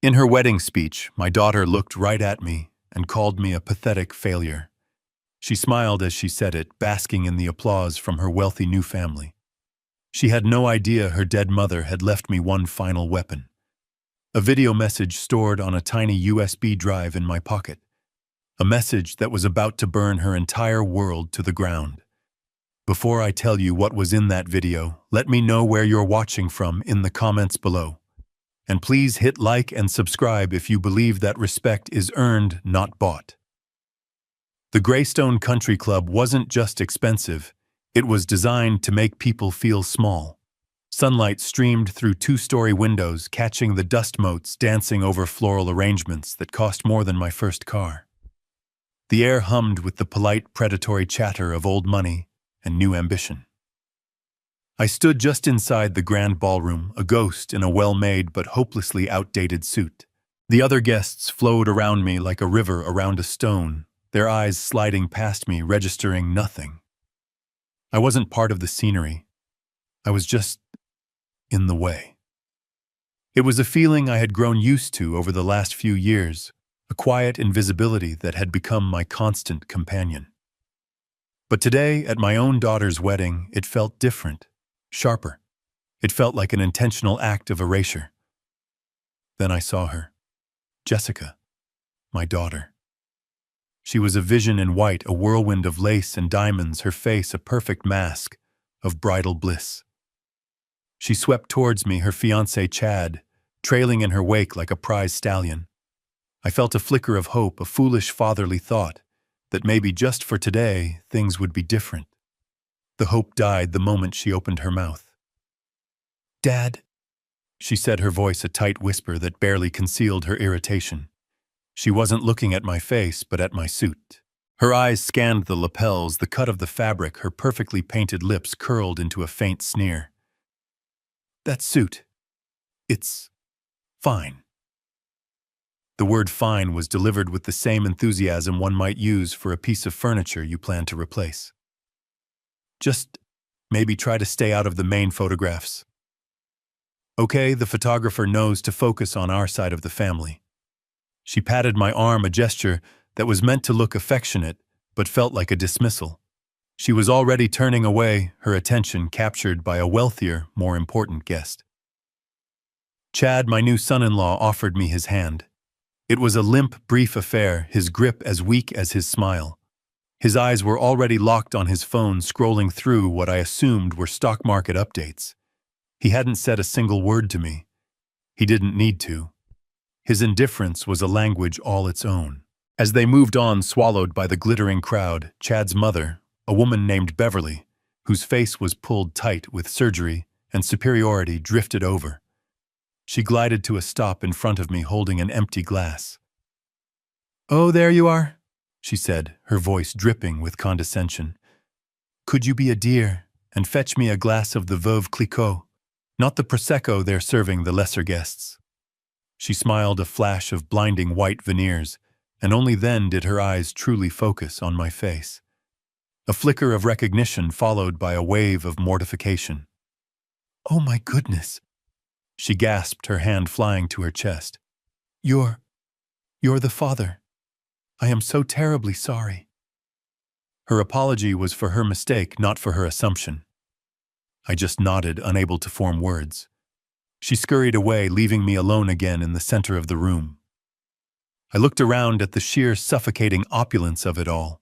In her wedding speech, my daughter looked right at me and called me a pathetic failure. She smiled as she said it, basking in the applause from her wealthy new family. She had no idea her dead mother had left me one final weapon. A video message stored on a tiny USB drive in my pocket. A message that was about to burn her entire world to the ground. Before I tell you what was in that video, let me know where you're watching from in the comments below. And please hit like and subscribe if you believe that respect is earned, not bought. The Greystone Country Club wasn't just expensive, it was designed to make people feel small. Sunlight streamed through two-story windows, catching the dust motes dancing over floral arrangements that cost more than my first car. The air hummed with the polite, predatory chatter of old money and new ambition. I stood just inside the grand ballroom, a ghost in a well-made but hopelessly outdated suit. The other guests flowed around me like a river around a stone, their eyes sliding past me, registering nothing. I wasn't part of the scenery. I was just in the way. It was a feeling I had grown used to over the last few years, a quiet invisibility that had become my constant companion. But today, at my own daughter's wedding, it felt different, sharper. It felt like an intentional act of erasure. Then I saw her. Jessica, my daughter. She was a vision in white, a whirlwind of lace and diamonds, her face a perfect mask of bridal bliss. She swept towards me, her fiancé Chad, trailing in her wake like a prize stallion. I felt a flicker of hope, a foolish fatherly thought that maybe just for today things would be different. The hope died the moment she opened her mouth. "Dad," she said, her voice a tight whisper that barely concealed her irritation. She wasn't looking at my face, but at my suit. Her eyes scanned the lapels, the cut of the fabric, her perfectly painted lips curled into a faint sneer. "That suit, it's fine." The word fine was delivered with the same enthusiasm one might use for a piece of furniture you plan to replace. "Just maybe try to stay out of the main photographs." "Okay, the photographer knows to focus on our side of the family." She patted my arm, a gesture that was meant to look affectionate, but felt like a dismissal. She was already turning away, her attention captured by a wealthier, more important guest. Chad, my new son-in-law, offered me his hand. It was a limp, brief affair, his grip as weak as his smile. His eyes were already locked on his phone, scrolling through what I assumed were stock market updates. He hadn't said a single word to me. He didn't need to. His indifference was a language all its own. As they moved on, swallowed by the glittering crowd, Chad's mother, a woman named Beverly, whose face was pulled tight with surgery and superiority, drifted over. She glided to a stop in front of me, holding an empty glass. "Oh, there you are," she said, her voice dripping with condescension. "Could you be a dear and fetch me a glass of the Veuve Clicquot, not the Prosecco they're serving the lesser guests?" She smiled, a flash of blinding white veneers, and only then did her eyes truly focus on my face. A flicker of recognition followed by a wave of mortification. "Oh my goodness," she gasped, her hand flying to her chest. You're the father. I am so terribly sorry." Her apology was for her mistake, not for her assumption. I just nodded, unable to form words. She scurried away, leaving me alone again in the center of the room. I looked around at the sheer suffocating opulence of it all.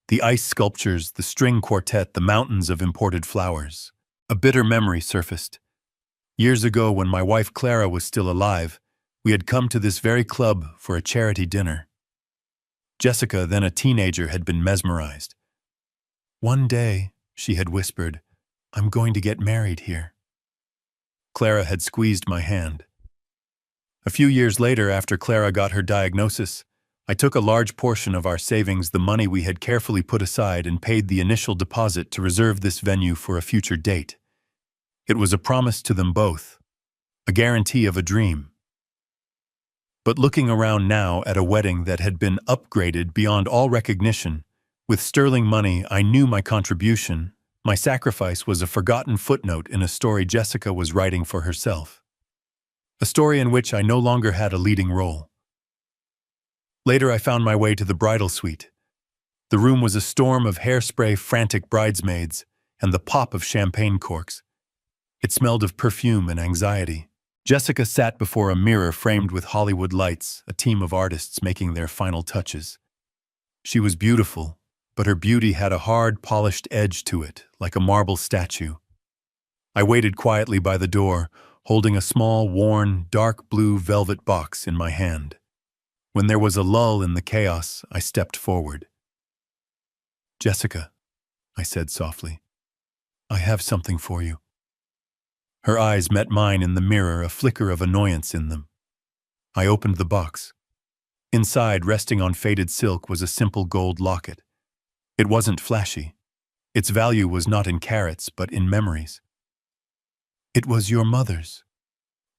The ice sculptures, the string quartet, the mountains of imported flowers. A bitter memory surfaced. Years ago, when my wife Clara was still alive, we had come to this very club for a charity dinner. Jessica, then a teenager, had been mesmerized. "One day," she had whispered, "I'm going to get married here." Clara had squeezed my hand. A few years later, after Clara got her diagnosis, I took a large portion of our savings, the money we had carefully put aside, and paid the initial deposit to reserve this venue for a future date. It was a promise to them both, a guarantee of a dream. But looking around now at a wedding that had been upgraded beyond all recognition, with sterling money, I knew my contribution, my sacrifice, was a forgotten footnote in a story Jessica was writing for herself. a story in which I no longer had a leading role. Later, I found my way to the bridal suite. The room was a storm of hairspray, frantic bridesmaids, and the pop of champagne corks. It smelled of perfume and anxiety. Jessica sat before a mirror framed with Hollywood lights, a team of artists making their final touches. She was beautiful, but her beauty had a hard, polished edge to it, like a marble statue. I waited quietly by the door, holding a small, worn, dark blue velvet box in my hand. When there was a lull in the chaos, I stepped forward. "Jessica," I said softly, "I have something for you." Her eyes met mine in the mirror, a flicker of annoyance in them. I opened the box. Inside, resting on faded silk, was a simple gold locket. It wasn't flashy. Its value was not in carats, but in memories. "It was your mother's,"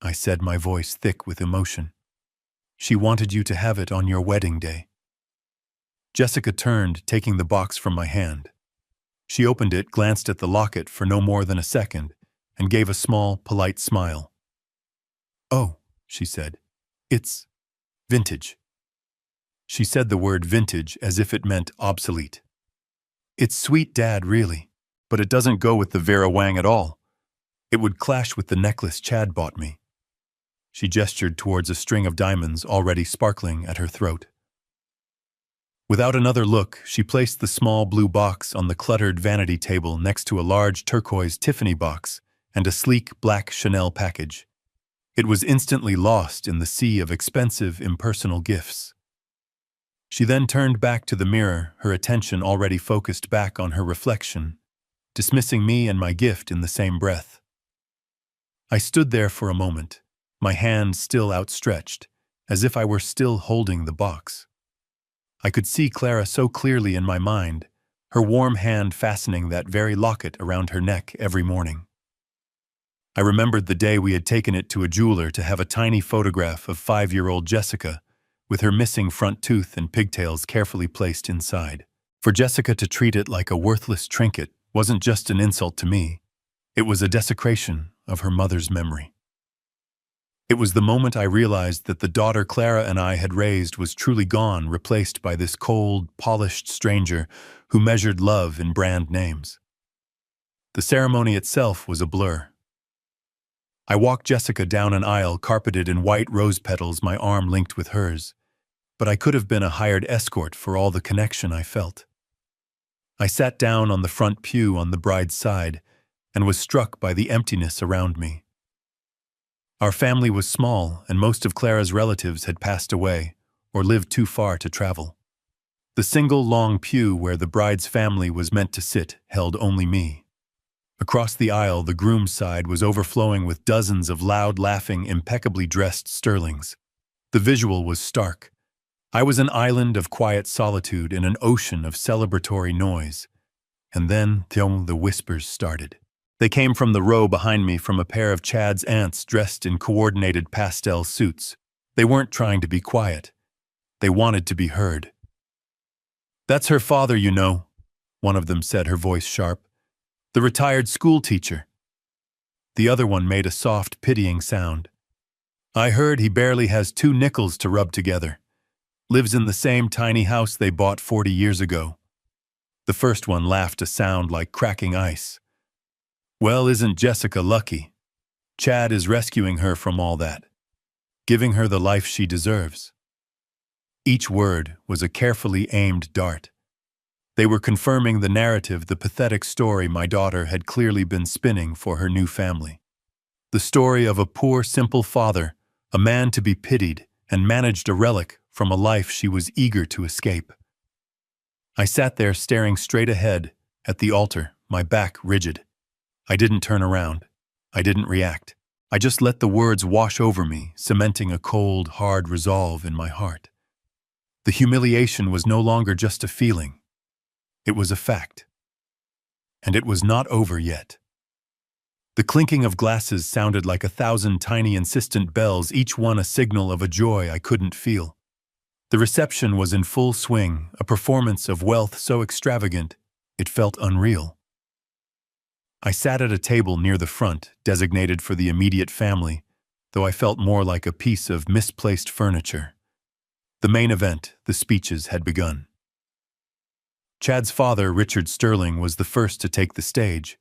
I said, my voice thick with emotion. "She wanted you to have it on your wedding day." Jessica turned, taking the box from my hand. She opened it, glanced at the locket for no more than a second, and gave a small, polite smile. "Oh," she said, "it's vintage." She said the word vintage as if it meant obsolete. "It's sweet, Dad, really, but it doesn't go with the Vera Wang at all. It would clash with the necklace Chad bought me." She gestured towards a string of diamonds already sparkling at her throat. Without another look, she placed the small blue box on the cluttered vanity table next to a large turquoise Tiffany box and a sleek black Chanel package. It was instantly lost in the sea of expensive, impersonal gifts. She then turned back to the mirror, her attention already focused back on her reflection, dismissing me and my gift in the same breath. I stood there for a moment, my hand still outstretched, as if I were still holding the box. I could see Clara so clearly in my mind, her warm hand fastening that very locket around her neck every morning. I remembered the day we had taken it to a jeweler to have a tiny photograph of 5-year-old Jessica, with her missing front tooth and pigtails carefully placed inside. For Jessica to treat it like a worthless trinket wasn't just an insult to me, it was a desecration of her mother's memory. It was the moment I realized that the daughter Clara and I had raised was truly gone, replaced by this cold, polished stranger who measured love in brand names. The ceremony itself was a blur. I walked Jessica down an aisle carpeted in white rose petals, my arm linked with hers, but I could have been a hired escort for all the connection I felt. I sat down on the front pew on the bride's side and was struck by the emptiness around me. Our family was small, and most of Clara's relatives had passed away or lived too far to travel. The single long pew where the bride's family was meant to sit held only me. Across the aisle, the groom's side was overflowing with dozens of loud, laughing, impeccably dressed sterlings. The visual was stark. I was an island of quiet solitude in an ocean of celebratory noise. And then, the whispers started. They came from the row behind me, from a pair of Chad's aunts dressed in coordinated pastel suits. They weren't trying to be quiet. They wanted to be heard. "That's her father, you know," one of them said, her voice sharp. "The retired school teacher." The other one made a soft, pitying sound. "I heard he barely has 2 nickels to rub together. Lives in the same tiny house they bought 40 years ago." The first one laughed, a sound like cracking ice. "Well, isn't Jessica lucky? Chad is rescuing her from all that, giving her the life she deserves." Each word was a carefully aimed dart. They were confirming the narrative, the pathetic story my daughter had clearly been spinning for her new family. The story of a poor, simple father, a man to be pitied, and managed a relic from a life she was eager to escape. I sat there staring straight ahead at the altar, my back rigid. I didn't turn around. I didn't react. I just let the words wash over me, cementing a cold, hard resolve in my heart. The humiliation was no longer just a feeling. It was a fact. And it was not over yet. The clinking of glasses sounded like 1,000 tiny insistent bells, each one a signal of a joy I couldn't feel. The reception was in full swing, a performance of wealth so extravagant, it felt unreal. I sat at a table near the front, designated for the immediate family, though I felt more like a piece of misplaced furniture. The main event, the speeches, had begun. Chad's father, Richard Sterling, was the first to take the stage.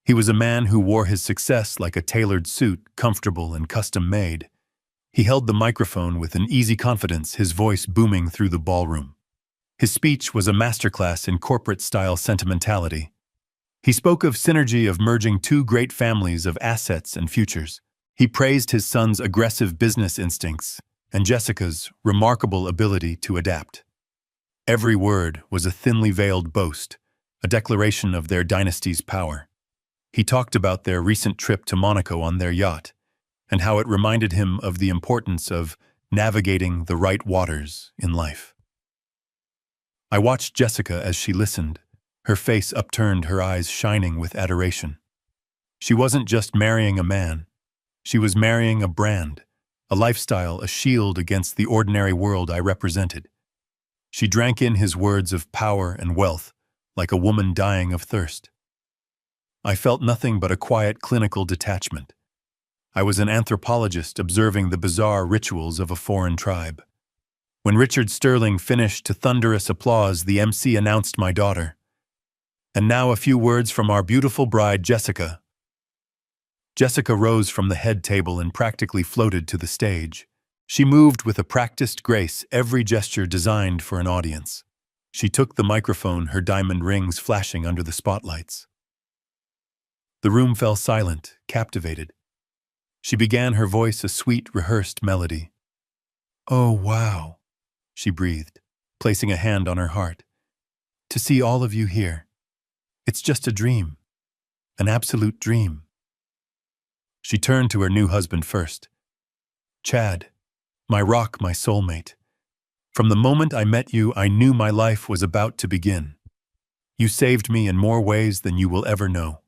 He was a man who wore his success like a tailored suit, comfortable and custom-made. He held the microphone with an easy confidence, his voice booming through the ballroom. His speech was a masterclass in corporate-style sentimentality. He spoke of synergy of merging two great families of assets and futures. He praised his son's aggressive business instincts and Jessica's remarkable ability to adapt. Every word was a thinly veiled boast, a declaration of their dynasty's power. He talked about their recent trip to Monaco on their yacht, and how it reminded him of the importance of navigating the right waters in life. I watched Jessica as she listened, her face upturned, her eyes shining with adoration. She wasn't just marrying a man, she was marrying a brand, a lifestyle, a shield against the ordinary world I represented. She drank in his words of power and wealth, like a woman dying of thirst. I felt nothing but a quiet clinical detachment. I was an anthropologist observing the bizarre rituals of a foreign tribe. When Richard Sterling finished to thunderous applause, the MC announced my daughter. And now a few words from our beautiful bride, Jessica. Jessica rose from the head table and practically floated to the stage. She moved with a practiced grace, every gesture designed for an audience. She took the microphone, her diamond rings flashing under the spotlights. The room fell silent, captivated. She began, her voice a sweet, rehearsed melody. "Oh, wow," she breathed, placing a hand on her heart. "To see all of you here. It's just a dream. An absolute dream." She turned to her new husband first. "Chad, my rock, my soulmate. From the moment I met you, I knew my life was about to begin. You saved me in more ways than you will ever know."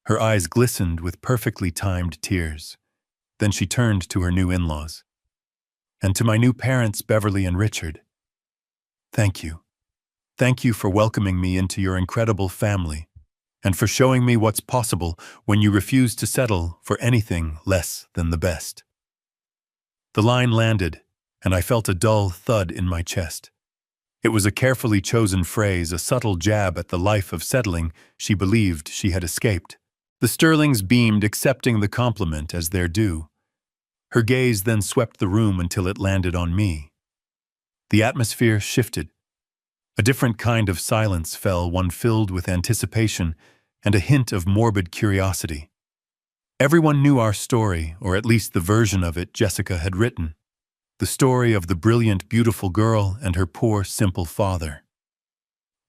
Her eyes glistened with perfectly timed tears. Then she turned to her new in-laws. "And to my new parents, Beverly and Richard. Thank you. Thank you for welcoming me into your incredible family, and for showing me what's possible when you refuse to settle for anything less than the best." The line landed, and I felt a dull thud in my chest. It was a carefully chosen phrase, a subtle jab at the life of settling she believed she had escaped. The Sterlings beamed, accepting the compliment as their due. Her gaze then swept the room until it landed on me. The atmosphere shifted. A different kind of silence fell, one filled with anticipation and a hint of morbid curiosity. Everyone knew our story, or at least the version of it Jessica had written. The story of the brilliant, beautiful girl and her poor, simple father.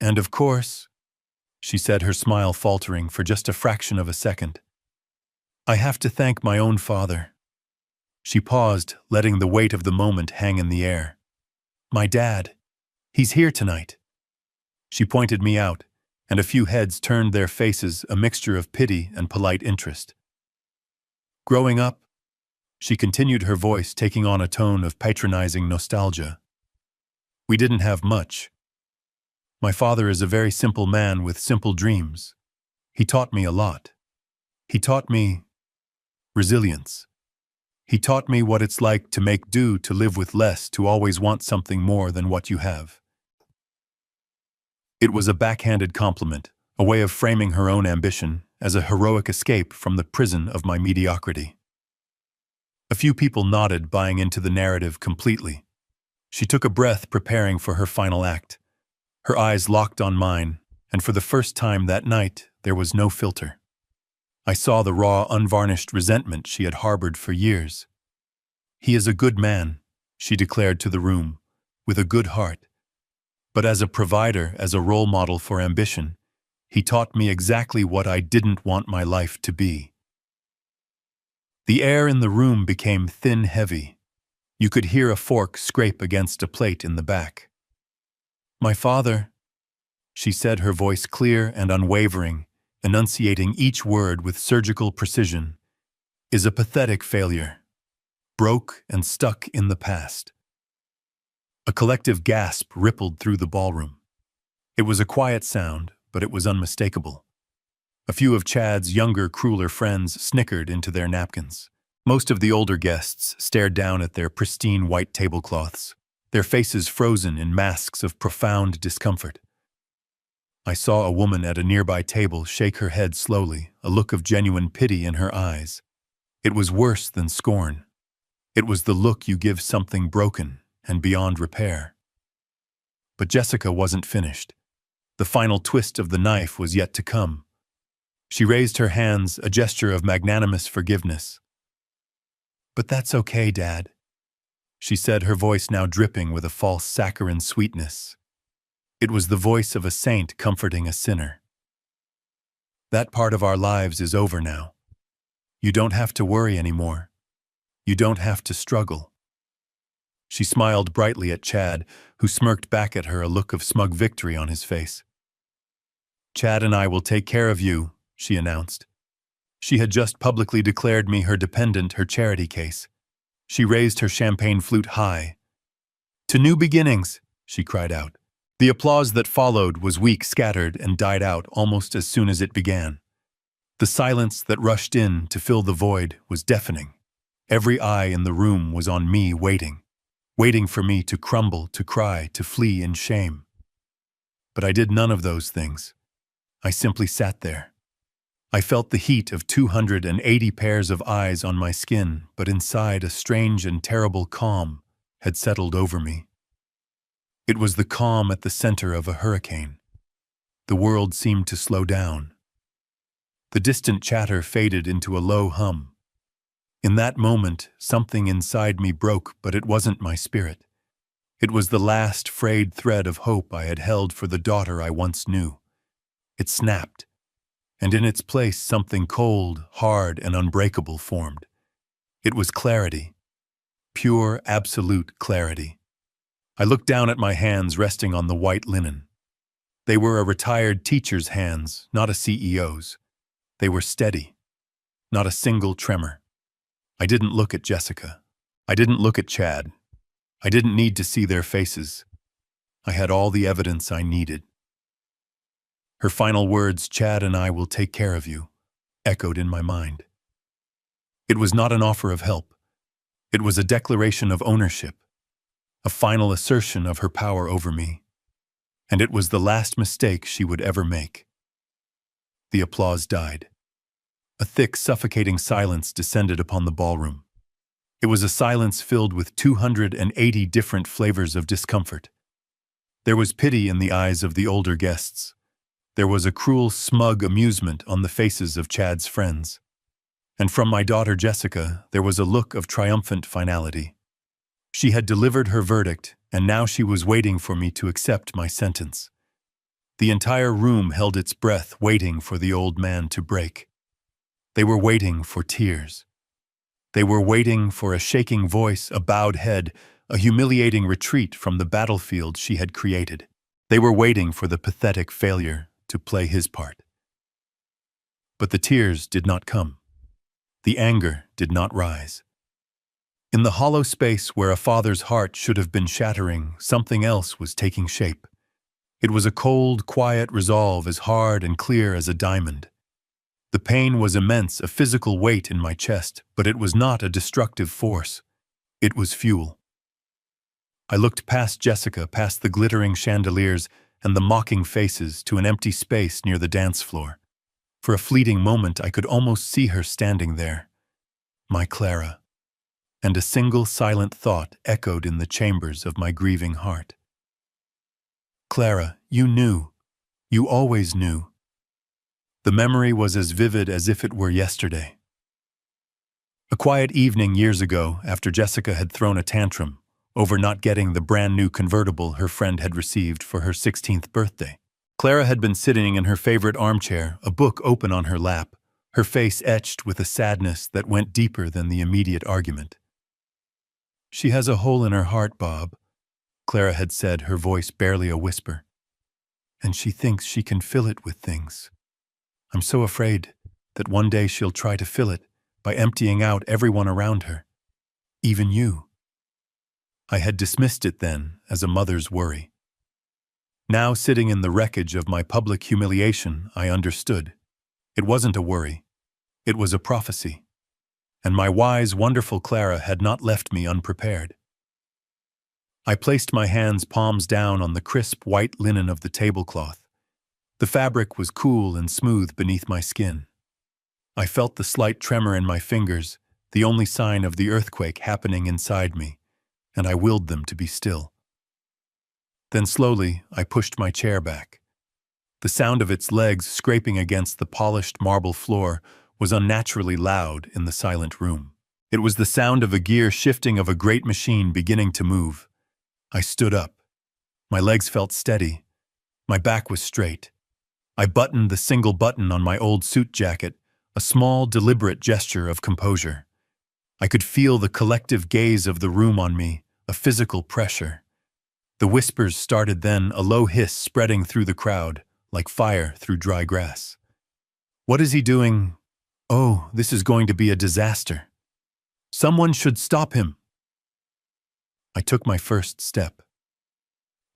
"And of course," she said, her smile faltering for just a fraction of a second, "I have to thank my own father." She paused, letting the weight of the moment hang in the air. "My dad. He's here tonight." She pointed me out, and a few heads turned their faces, a mixture of pity and polite interest. "Growing up," she continued, her voice taking on a tone of patronizing nostalgia, "we didn't have much. My father is a very simple man with simple dreams. He taught me a lot. He taught me resilience. He taught me what it's like to make do, to live with less, to always want something more than what you have." It was a backhanded compliment, a way of framing her own ambition as a heroic escape from the prison of my mediocrity. A few people nodded, buying into the narrative completely. She took a breath, preparing for her final act. Her eyes locked on mine, and for the first time that night, there was no filter. I saw the raw, unvarnished resentment she had harbored for years. "He is a good man," she declared to the room, "with a good heart. But as a provider, as a role model for ambition, he taught me exactly what I didn't want my life to be." The air in the room became thin, heavy. You could hear a fork scrape against a plate in the back. "My father," she said, her voice clear and unwavering, enunciating each word with surgical precision, "is a pathetic failure, broke and stuck in the past." A collective gasp rippled through the ballroom. It was a quiet sound, but it was unmistakable. A few of Chad's younger, crueler friends snickered into their napkins. Most of the older guests stared down at their pristine white tablecloths, their faces frozen in masks of profound discomfort. I saw a woman at a nearby table shake her head slowly, a look of genuine pity in her eyes. It was worse than scorn. It was the look you give something broken and beyond repair. But Jessica wasn't finished. The final twist of the knife was yet to come. She raised her hands, a gesture of magnanimous forgiveness. "But that's okay, Dad," she said, her voice now dripping with a false saccharine sweetness. It was the voice of a saint comforting a sinner. "That part of our lives is over now. You don't have to worry anymore. You don't have to struggle." She smiled brightly at Chad, who smirked back at her, a look of smug victory on his face. "Chad and I will take care of you," she announced. She had just publicly declared me her dependent, her charity case. She raised her champagne flute high. "To new beginnings," she cried out. The applause that followed was weak, scattered, and died out almost as soon as it began. The silence that rushed in to fill the void was deafening. Every eye in the room was on me, waiting for me to crumble, to cry, to flee in shame. But I did none of those things. I simply sat there. I felt the heat of 280 pairs of eyes on my skin, but inside a strange and terrible calm had settled over me. It was the calm at the center of a hurricane. The world seemed to slow down. The distant chatter faded into a low hum. In that moment, something inside me broke, but it wasn't my spirit. It was the last frayed thread of hope I had held for the daughter I once knew. It snapped, and in its place something cold, hard, and unbreakable formed. It was clarity. Pure, absolute clarity. I looked down at my hands resting on the white linen. They were a retired teacher's hands, not a CEO's. They were steady, not a single tremor. I didn't look at Jessica. I didn't look at Chad. I didn't need to see their faces. I had all the evidence I needed. Her final words, "Chad and I will take care of you," echoed in my mind. It was not an offer of help. It was a declaration of ownership, a final assertion of her power over me. And it was the last mistake she would ever make. The applause died. A thick, suffocating silence descended upon the ballroom. It was a silence filled with 280 different flavors of discomfort. There was pity in the eyes of the older guests. There was a cruel, smug amusement on the faces of Chad's friends. And from my daughter Jessica, there was a look of triumphant finality. She had delivered her verdict, and now she was waiting for me to accept my sentence. The entire room held its breath, waiting for the old man to break. They were waiting for tears. They were waiting for a shaking voice, a bowed head, a humiliating retreat from the battlefield she had created. They were waiting for the pathetic failure to play his part. But the tears did not come. The anger did not rise. In the hollow space where a father's heart should have been shattering, something else was taking shape. It was a cold, quiet resolve as hard and clear as a diamond. The pain was immense, a physical weight in my chest, but it was not a destructive force. It was fuel. I looked past Jessica, past the glittering chandeliers and the mocking faces, to an empty space near the dance floor. For a fleeting moment, I could almost see her standing there. My Clara. And a single silent thought echoed in the chambers of my grieving heart. Clara, you knew. You always knew. The memory was as vivid as if it were yesterday. A quiet evening years ago, after Jessica had thrown a tantrum over not getting the brand new convertible her friend had received for her 16th birthday. Clara had been sitting in her favorite armchair, a book open on her lap, her face etched with a sadness that went deeper than the immediate argument. "She has a hole in her heart, Bob," Clara had said, her voice barely a whisper. "And she thinks she can fill it with things. I'm so afraid that one day she'll try to fill it by emptying out everyone around her, even you." I had dismissed it then as a mother's worry. Now, sitting in the wreckage of my public humiliation, I understood. It wasn't a worry. It was a prophecy. and my wise, wonderful Clara had not left me unprepared. I placed my hands palms down on the crisp white linen of the tablecloth. The fabric was cool and smooth beneath my skin. I felt the slight tremor in my fingers, the only sign of the earthquake happening inside me, and I willed them to be still. Then slowly, I pushed my chair back. The sound of its legs scraping against the polished marble floor was unnaturally loud in the silent room. It was the sound of a gear shifting of a great machine beginning to move. I stood up. My legs felt steady. My back was straight. I buttoned the single button on my old suit jacket, a small, deliberate gesture of composure. I could feel the collective gaze of the room on me, a physical pressure. The whispers started then, a low hiss spreading through the crowd, like fire through dry grass. What is he doing? Oh, this is going to be a disaster. Someone should stop him. I took my first step.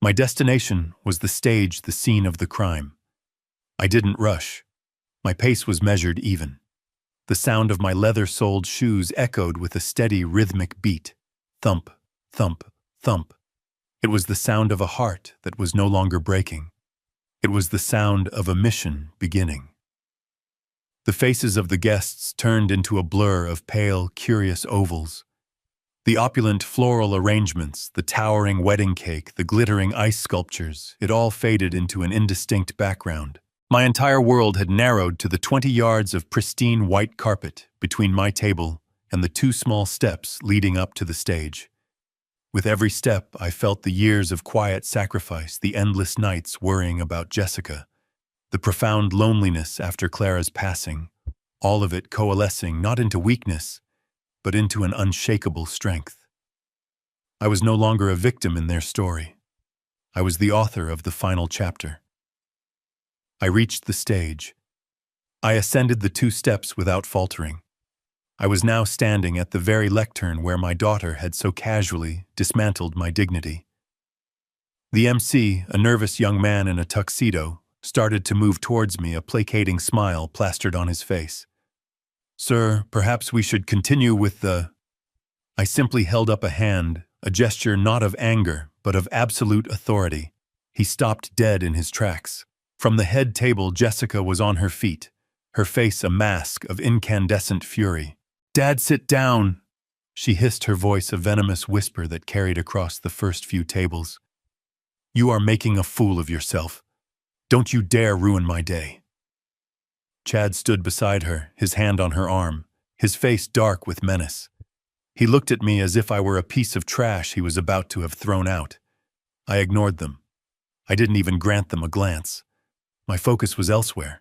My destination was the stage, the scene of the crime. I didn't rush. My pace was measured even. The sound of my leather-soled shoes echoed with a steady rhythmic beat. Thump, thump, thump. It was the sound of a heart that was no longer breaking. It was the sound of a mission beginning. The faces of the guests turned into a blur of pale, curious ovals. The opulent floral arrangements, the towering wedding cake, the glittering ice sculptures, it all faded into an indistinct background. My entire world had narrowed to the 20 yards of pristine white carpet between my table and the 2 small steps leading up to the stage. With every step, I felt the years of quiet sacrifice, the endless nights worrying about Jessica, the profound loneliness after Clara's passing, all of it coalescing not into weakness, but into an unshakable strength. I was no longer a victim in their story. I was the author of the final chapter. I reached the stage. I ascended the 2 steps without faltering. I was now standing at the very lectern where my daughter had so casually dismantled my dignity. The MC, a nervous young man in a tuxedo, started to move towards me, a placating smile plastered on his face. "Sir, perhaps we should continue with the—" I simply held up a hand, a gesture not of anger, but of absolute authority. He stopped dead in his tracks. From the head table, Jessica was on her feet, her face a mask of incandescent fury. "Dad, sit down!" She hissed, her voice a venomous whisper that carried across the first few tables. "You are making a fool of yourself. Don't you dare ruin my day." Chad stood beside her, his hand on her arm, his face dark with menace. He looked at me as if I were a piece of trash he was about to have thrown out. I ignored them. I didn't even grant them a glance. My focus was elsewhere.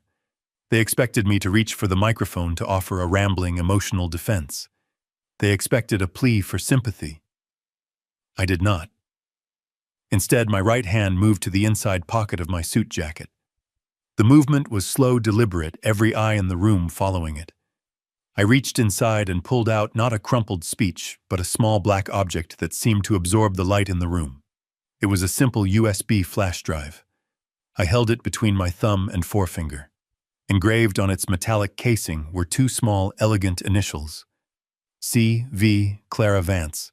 They expected me to reach for the microphone to offer a rambling, emotional defense. They expected a plea for sympathy. I did not. Instead, my right hand moved to the inside pocket of my suit jacket. The movement was slow, deliberate, every eye in the room following it. I reached inside and pulled out not a crumpled speech, but a small black object that seemed to absorb the light in the room. It was a simple USB flash drive. I held it between my thumb and forefinger. Engraved on its metallic casing were 2 small, elegant initials. C.V. Clara Vance.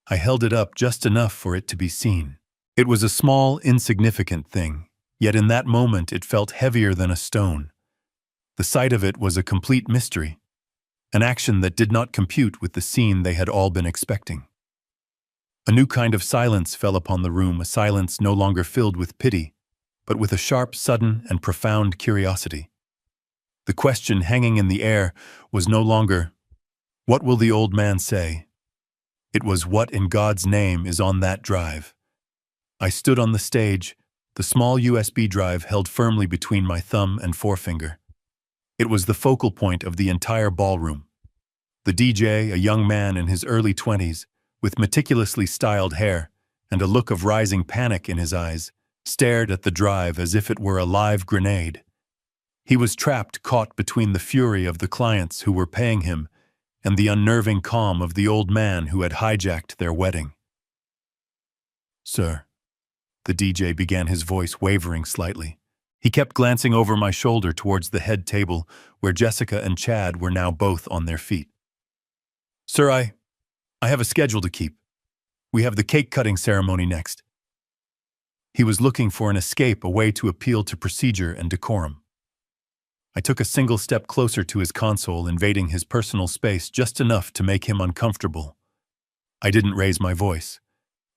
I held it up just enough for it to be seen. It was a small, insignificant thing, yet in that moment it felt heavier than a stone. The sight of it was a complete mystery, an action that did not compute with the scene they had all been expecting. A new kind of silence fell upon the room, a silence no longer filled with pity, but with a sharp, sudden, and profound curiosity. The question hanging in the air was no longer, "What will the old man say?" It was, "What in God's name is on that drive?" I stood on the stage, the small USB drive held firmly between my thumb and forefinger. It was the focal point of the entire ballroom. The DJ, a young man in his early 20s, with meticulously styled hair and a look of rising panic in his eyes, stared at the drive as if it were a live grenade. He was trapped, caught between the fury of the clients who were paying him and the unnerving calm of the old man who had hijacked their wedding. "Sir," the DJ began, his voice wavering slightly. He kept glancing over my shoulder towards the head table where Jessica and Chad were now both on their feet. Sir, I have a schedule to keep. We have the cake-cutting ceremony next. He was looking for an escape, a way to appeal to procedure and decorum. I took a single step closer to his console, invading his personal space just enough to make him uncomfortable. I didn't raise my voice.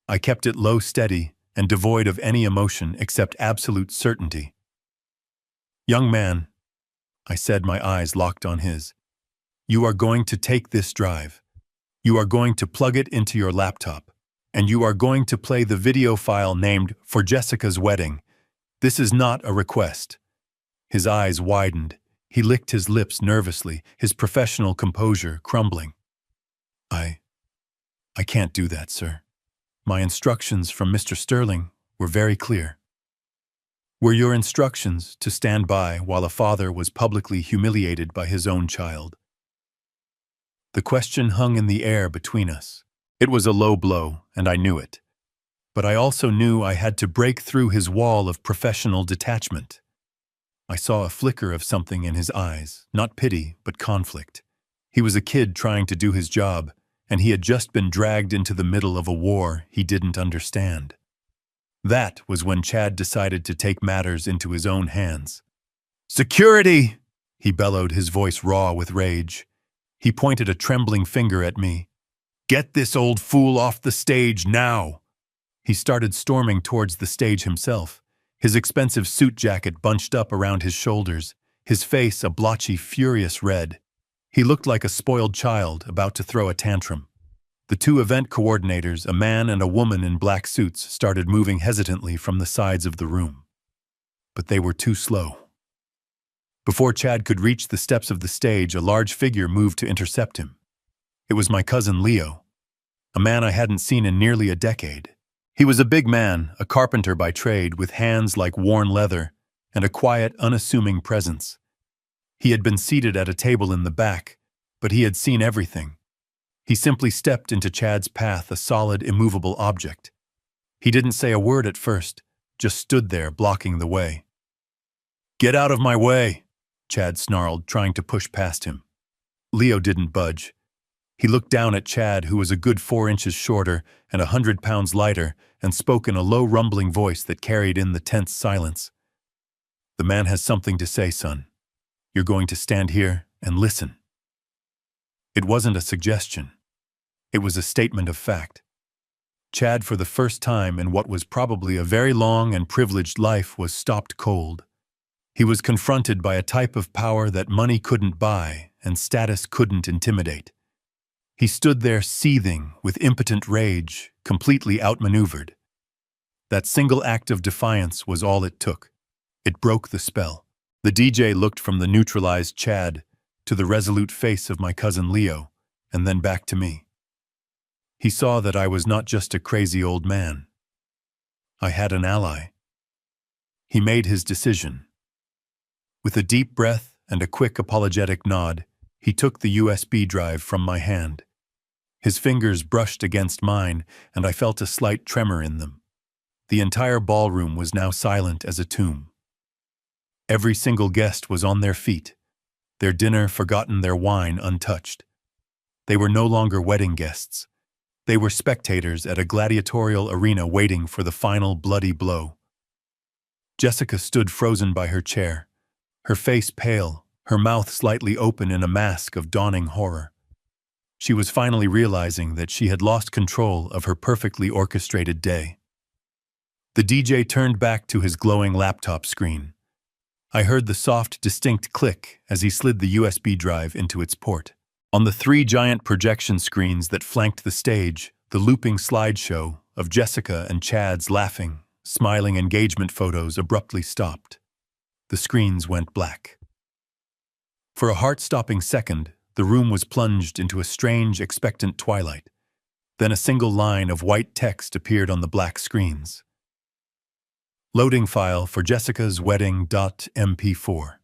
I kept it low, steady, and devoid of any emotion except absolute certainty. "Young man," I said, my eyes locked on his, "you are going to take this drive. You are going to plug it into your laptop, and you are going to play the video file named For Jessica's Wedding. This is not a request." His eyes widened. He licked his lips nervously, his professional composure crumbling. I can't do that, sir. My instructions from Mr. Sterling were very clear." "Were your instructions to stand by while a father was publicly humiliated by his own child?" The question hung in the air between us. It was a low blow, and I knew it. But I also knew I had to break through his wall of professional detachment. I saw a flicker of something in his eyes, not pity, but conflict. He was a kid trying to do his job, and he had just been dragged into the middle of a war he didn't understand. That was when Chad decided to take matters into his own hands. "Security!" he bellowed, his voice raw with rage. He pointed a trembling finger at me. "Get this old fool off the stage now!" He started storming towards the stage himself, his expensive suit jacket bunched up around his shoulders, his face a blotchy, furious red. He looked like a spoiled child about to throw a tantrum. The two event coordinators, a man and a woman in black suits, started moving hesitantly from the sides of the room. But they were too slow. Before Chad could reach the steps of the stage, a large figure moved to intercept him. It was my cousin Leo, a man I hadn't seen in nearly a decade. He was a big man, a carpenter by trade, with hands like worn leather and a quiet, unassuming presence. He had been seated at a table in the back, but he had seen everything. He simply stepped into Chad's path, a solid, immovable object. He didn't say a word at first, just stood there, blocking the way. "Get out of my way," Chad snarled, trying to push past him. Leo didn't budge. He looked down at Chad, who was a good 4 inches shorter and 100 pounds lighter, and spoke in a low, rumbling voice that carried in the tense silence. "The man has something to say, son. You're going to stand here and listen." It wasn't a suggestion. It was a statement of fact. Chad, for the first time in what was probably a very long and privileged life, was stopped cold. He was confronted by a type of power that money couldn't buy and status couldn't intimidate. He stood there seething with impotent rage, completely outmaneuvered. That single act of defiance was all it took. It broke the spell. The DJ looked from the neutralized Chad to the resolute face of my cousin Leo, and then back to me. He saw that I was not just a crazy old man. I had an ally. He made his decision. With a deep breath and a quick apologetic nod, he took the USB drive from my hand. His fingers brushed against mine, and I felt a slight tremor in them. The entire ballroom was now silent as a tomb. Every single guest was on their feet, their dinner forgotten, their wine untouched. They were no longer wedding guests. They were spectators at a gladiatorial arena waiting for the final bloody blow. Jessica stood frozen by her chair, her face pale, her mouth slightly open in a mask of dawning horror. She was finally realizing that she had lost control of her perfectly orchestrated day. The DJ turned back to his glowing laptop screen. I heard the soft, distinct click as he slid the USB drive into its port. On the 3 giant projection screens that flanked the stage, the looping slideshow of Jessica and Chad's laughing, smiling engagement photos abruptly stopped. The screens went black. For a heart-stopping second, the room was plunged into a strange, expectant twilight. Then a single line of white text appeared on the black screens. Loading file for Jessica's wedding.mp4.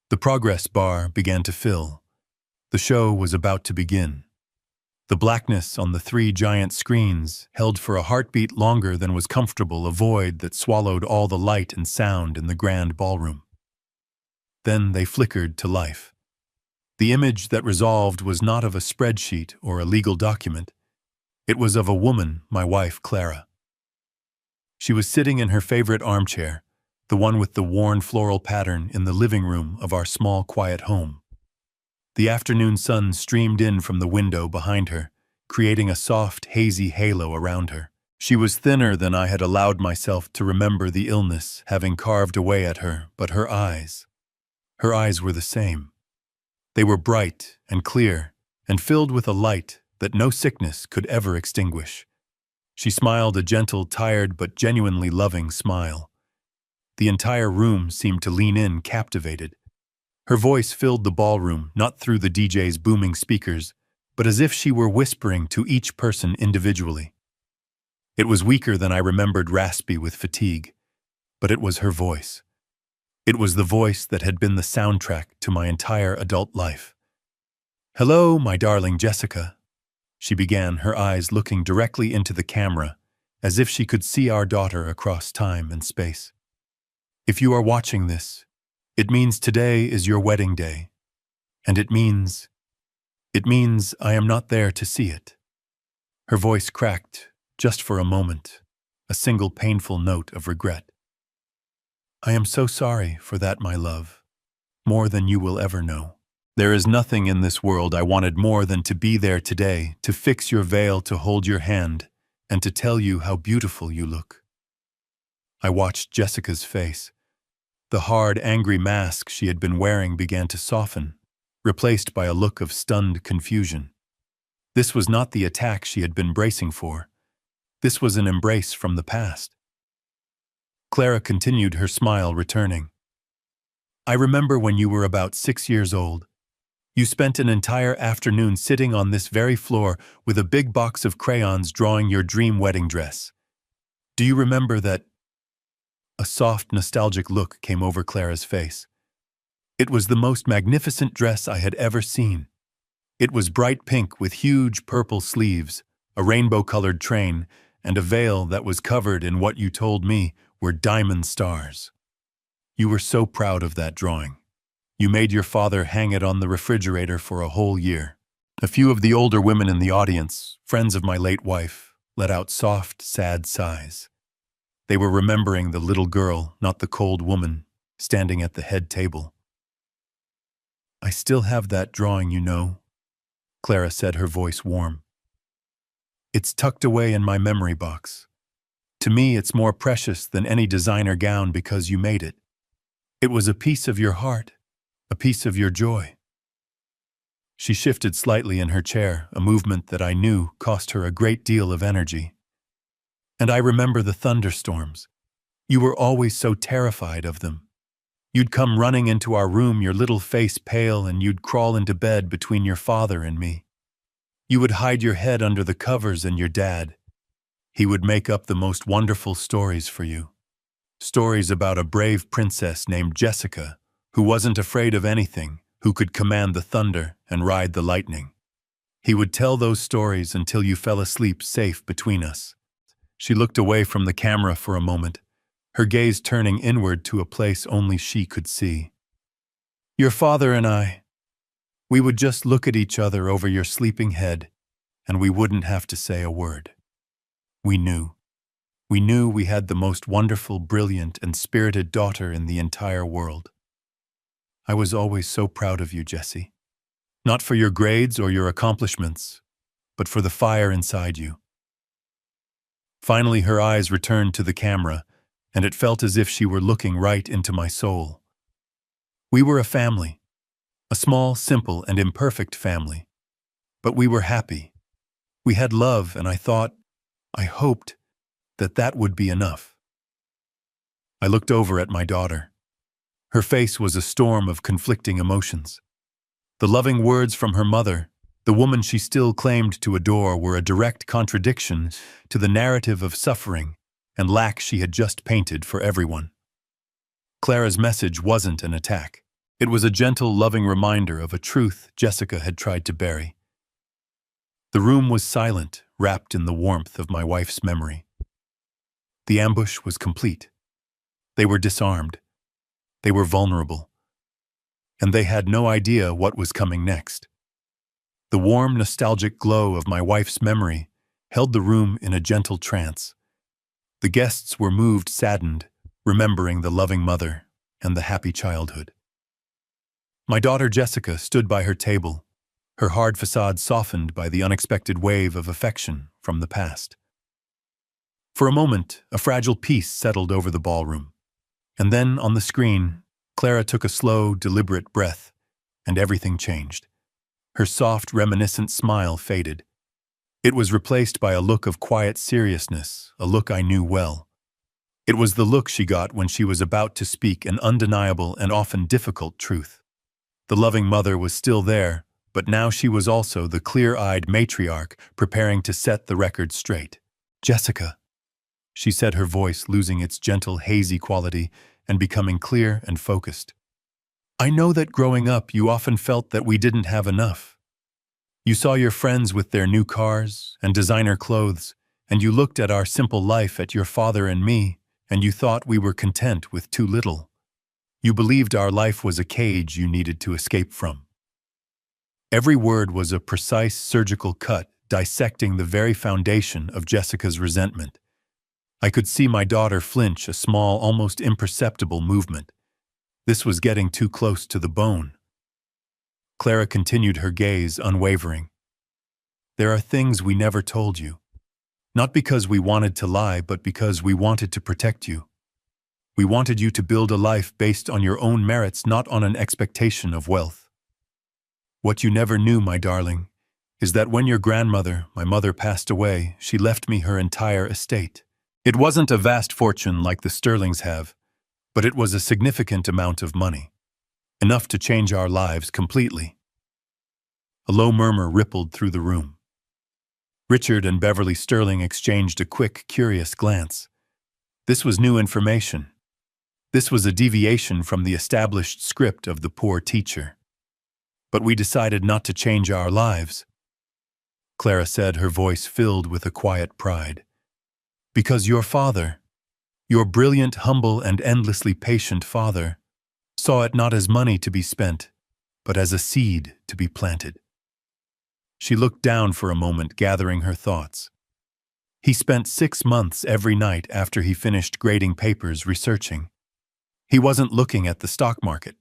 The progress bar began to fill. The show was about to begin. The blackness on the 3 giant screens held for a heartbeat longer than was comfortable, a void that swallowed all the light and sound in the grand ballroom. Then they flickered to life. The image that resolved was not of a spreadsheet or a legal document. It was of a woman, my wife, Clara. She was sitting in her favorite armchair, the one with the worn floral pattern in the living room of our small, quiet home. The afternoon sun streamed in from the window behind her, creating a soft, hazy halo around her. She was thinner than I had allowed myself to remember the illness having carved away at her, but her eyes were the same. They were bright and clear and filled with a light that no sickness could ever extinguish. She smiled a gentle, tired but genuinely loving smile. The entire room seemed to lean in, captivated. Her voice filled the ballroom, not through the DJ's booming speakers, but as if she were whispering to each person individually. It was weaker than I remembered, raspy with fatigue, but it was her voice. It was the voice that had been the soundtrack to my entire adult life. "Hello, my darling Jessica," she began, her eyes looking directly into the camera, as if she could see our daughter across time and space. "If you are watching this, it means today is your wedding day, and it means I am not there to see it." Her voice cracked, just for a moment, a single painful note of regret. "I am so sorry for that, my love, more than you will ever know. There is nothing in this world I wanted more than to be there today, to fix your veil, to hold your hand, and to tell you how beautiful you look." I watched Jessica's face. The hard, angry mask she had been wearing began to soften, replaced by a look of stunned confusion. This was not the attack she had been bracing for. This was an embrace from the past. Clara continued, her smile returning. "I remember when you were about 6 years old. You spent an entire afternoon sitting on this very floor with a big box of crayons drawing your dream wedding dress. Do you remember that?" A soft, nostalgic look came over Clara's face. "It was the most magnificent dress I had ever seen. It was bright pink with huge purple sleeves, a rainbow-colored train, and a veil that was covered in what you told me were diamond stars. You were so proud of that drawing. You made your father hang it on the refrigerator for a whole year." A few of the older women in the audience, friends of my late wife, let out soft, sad sighs. They were remembering the little girl, not the cold woman, standing at the head table. "I still have that drawing, you know," Clara said, her voice warm. "It's tucked away in my memory box. To me, it's more precious than any designer gown because you made it. It was a piece of your heart, a piece of your joy." She shifted slightly in her chair, a movement that I knew cost her a great deal of energy. "And I remember the thunderstorms. You were always so terrified of them. You'd come running into our room, your little face pale, and you'd crawl into bed between your father and me. You would hide your head under the covers, and your dad, he would make up the most wonderful stories for you. Stories about a brave princess named Jessica, who wasn't afraid of anything, who could command the thunder and ride the lightning. He would tell those stories until you fell asleep safe between us." She looked away from the camera for a moment, her gaze turning inward to a place only she could see. "Your father and I, we would just look at each other over your sleeping head, and we wouldn't have to say a word. We knew. We knew we had the most wonderful, brilliant, and spirited daughter in the entire world. I was always so proud of you, Jessie. Not for your grades or your accomplishments, but for the fire inside you." Finally, her eyes returned to the camera, and it felt as if she were looking right into my soul. "We were a family, a small, simple, and imperfect family, but we were happy. We had love, and I hoped that would be enough." I looked over at my daughter. Her face was a storm of conflicting emotions. The loving words from her mother, the woman she still claimed to adore, were a direct contradiction to the narrative of suffering and lack she had just painted for everyone. Clara's message wasn't an attack. It was a gentle, loving reminder of a truth Jessica had tried to bury. The room was silent, wrapped in the warmth of my wife's memory. The ambush was complete. They were disarmed. They were vulnerable. and they had no idea what was coming next. The warm, nostalgic glow of my wife's memory held the room in a gentle trance. The guests were moved, saddened, remembering the loving mother and the happy childhood. My daughter Jessica stood by her table, her hard facade softened by the unexpected wave of affection from the past. For a moment, a fragile peace settled over the ballroom. And then, on the screen, Clara took a slow, deliberate breath, and everything changed. Her soft, reminiscent smile faded. It was replaced by a look of quiet seriousness, a look I knew well. It was the look she got when she was about to speak an undeniable and often difficult truth. The loving mother was still there, but now she was also the clear-eyed matriarch preparing to set the record straight. "Jessica," she said, her voice losing its gentle, hazy quality and becoming clear and focused. "I know that growing up you often felt that we didn't have enough. You saw your friends with their new cars and designer clothes, and you looked at our simple life at your father and me, and you thought we were content with too little. You believed our life was a cage you needed to escape from." Every word was a precise surgical cut, dissecting the very foundation of Jessica's resentment. I could see my daughter flinch, a small, almost imperceptible movement. This was getting too close to the bone. Clara continued, her gaze unwavering. "There are things we never told you. Not because we wanted to lie, but because we wanted to protect you. We wanted you to build a life based on your own merits, not on an expectation of wealth. What you never knew, my darling, is that when your grandmother, my mother, passed away, she left me her entire estate. It wasn't a vast fortune like the Sterlings have, but it was a significant amount of money. Enough to change our lives completely." A low murmur rippled through the room. Richard and Beverly Sterling exchanged a quick, curious glance. This was new information. This was a deviation from the established script of the poor teacher. "But we decided not to change our lives," Clara said, her voice filled with a quiet pride. "Because your father, your brilliant, humble, and endlessly patient father, saw it not as money to be spent, but as a seed to be planted." She looked down for a moment, gathering her thoughts. "He spent 6 months every night after he finished grading papers researching. He wasn't looking at the stock market.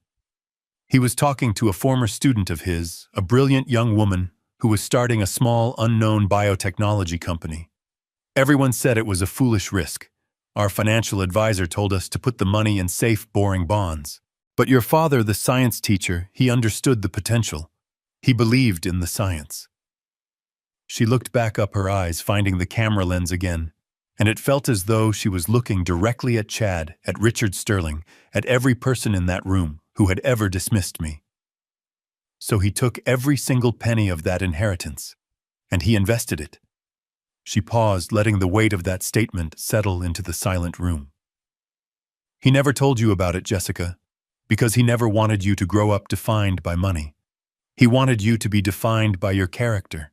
He was talking to a former student of his, a brilliant young woman who was starting a small, unknown biotechnology company. Everyone said it was a foolish risk. Our financial advisor told us to put the money in safe, boring bonds. But your father, the science teacher, he understood the potential. He believed in the science." She looked back up, her eyes finding the camera lens again, and it felt as though she was looking directly at Chad, at Richard Sterling, at every person in that room who had ever dismissed me. "So he took every single penny of that inheritance, and he invested it." She paused, letting the weight of that statement settle into the silent room. "He never told you about it, Jessica, because he never wanted you to grow up defined by money. He wanted you to be defined by your character.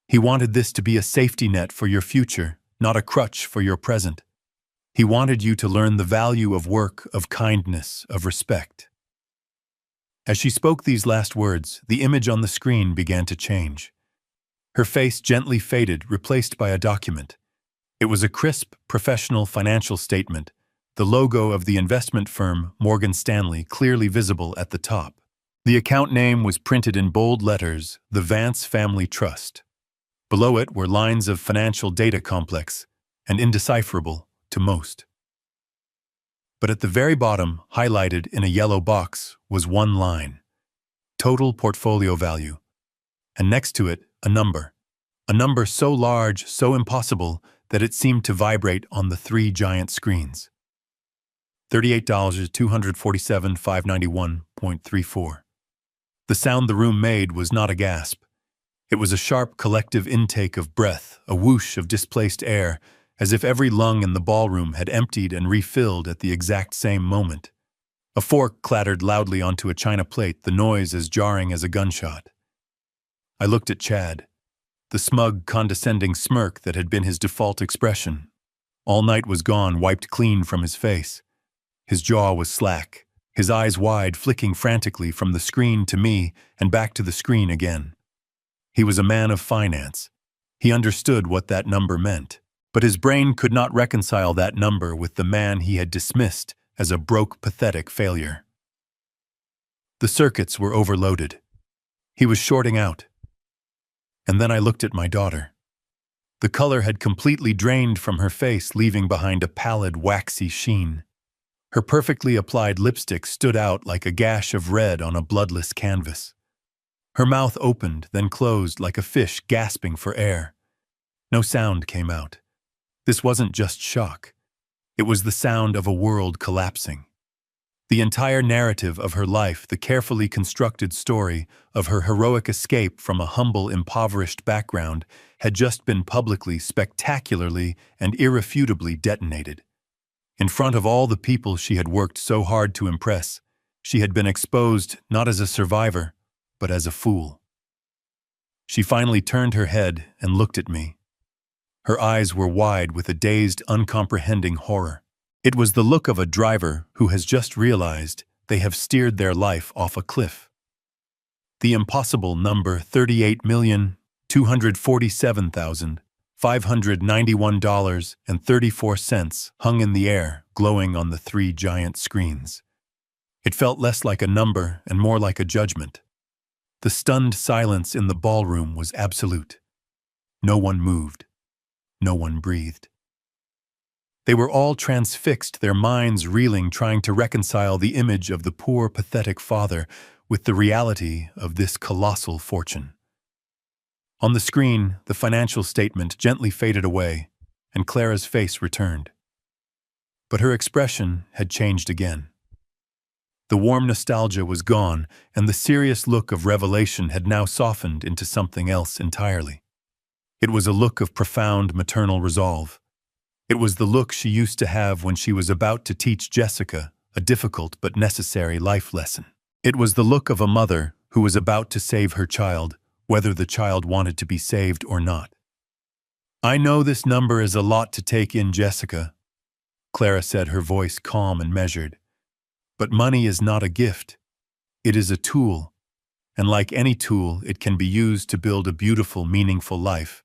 He wanted this to be a safety net for your future, not a crutch for your present. He wanted you to learn the value of work, of kindness, of respect." As she spoke these last words, the image on the screen began to change. Her face gently faded, replaced by a document. It was a crisp, professional financial statement, the logo of the investment firm Morgan Stanley clearly visible at the top. The account name was printed in bold letters, the Vance Family Trust. Below it were lines of financial data complex and indecipherable to most. But at the very bottom, highlighted in a yellow box, was one line: total portfolio value. And next to it, a number so large, so impossible, that it seemed to vibrate on the 3 giant screens. $38,247,591.34. The sound the room made was not a gasp. It was a sharp collective intake of breath, a whoosh of displaced air, as if every lung in the ballroom had emptied and refilled at the exact same moment. A fork clattered loudly onto a china plate, the noise as jarring as a gunshot. I looked at Chad, the smug, condescending smirk that had been his default expression. All night was gone, wiped clean from his face. His jaw was slack, his eyes wide, flicking frantically from the screen to me and back to the screen again. He was a man of finance. He understood what that number meant, but his brain could not reconcile that number with the man he had dismissed as a broke, pathetic failure. The circuits were overloaded. He was shorting out. And then I looked at my daughter. The color had completely drained from her face, leaving behind a pallid, waxy sheen. Her perfectly applied lipstick stood out like a gash of red on a bloodless canvas. Her mouth opened, then closed like a fish gasping for air. No sound came out. This wasn't just shock. It was the sound of a world collapsing. The entire narrative of her life, the carefully constructed story of her heroic escape from a humble, impoverished background, had just been publicly, spectacularly, and irrefutably detonated. In front of all the people she had worked so hard to impress, she had been exposed not as a survivor, but as a fool. She finally turned her head and looked at me. Her eyes were wide with a dazed, uncomprehending horror. It was the look of a driver who has just realized they have steered their life off a cliff. The impossible number $38,247,591.34 hung in the air, glowing on the three giant screens. It felt less like a number and more like a judgment. The stunned silence in the ballroom was absolute. No one moved. No one breathed. They were all transfixed, their minds reeling, trying to reconcile the image of the poor, pathetic father with the reality of this colossal fortune. On the screen, the financial statement gently faded away, and Clara's face returned. But her expression had changed again. The warm nostalgia was gone, and the serious look of revelation had now softened into something else entirely. It was a look of profound maternal resolve. It was the look she used to have when she was about to teach Jessica a difficult but necessary life lesson. It was the look of a mother who was about to save her child, whether the child wanted to be saved or not. "I know this number is a lot to take in, Jessica," Clara said, her voice calm and measured. "But money is not a gift. It is a tool, and like any tool, it can be used to build a beautiful, meaningful life,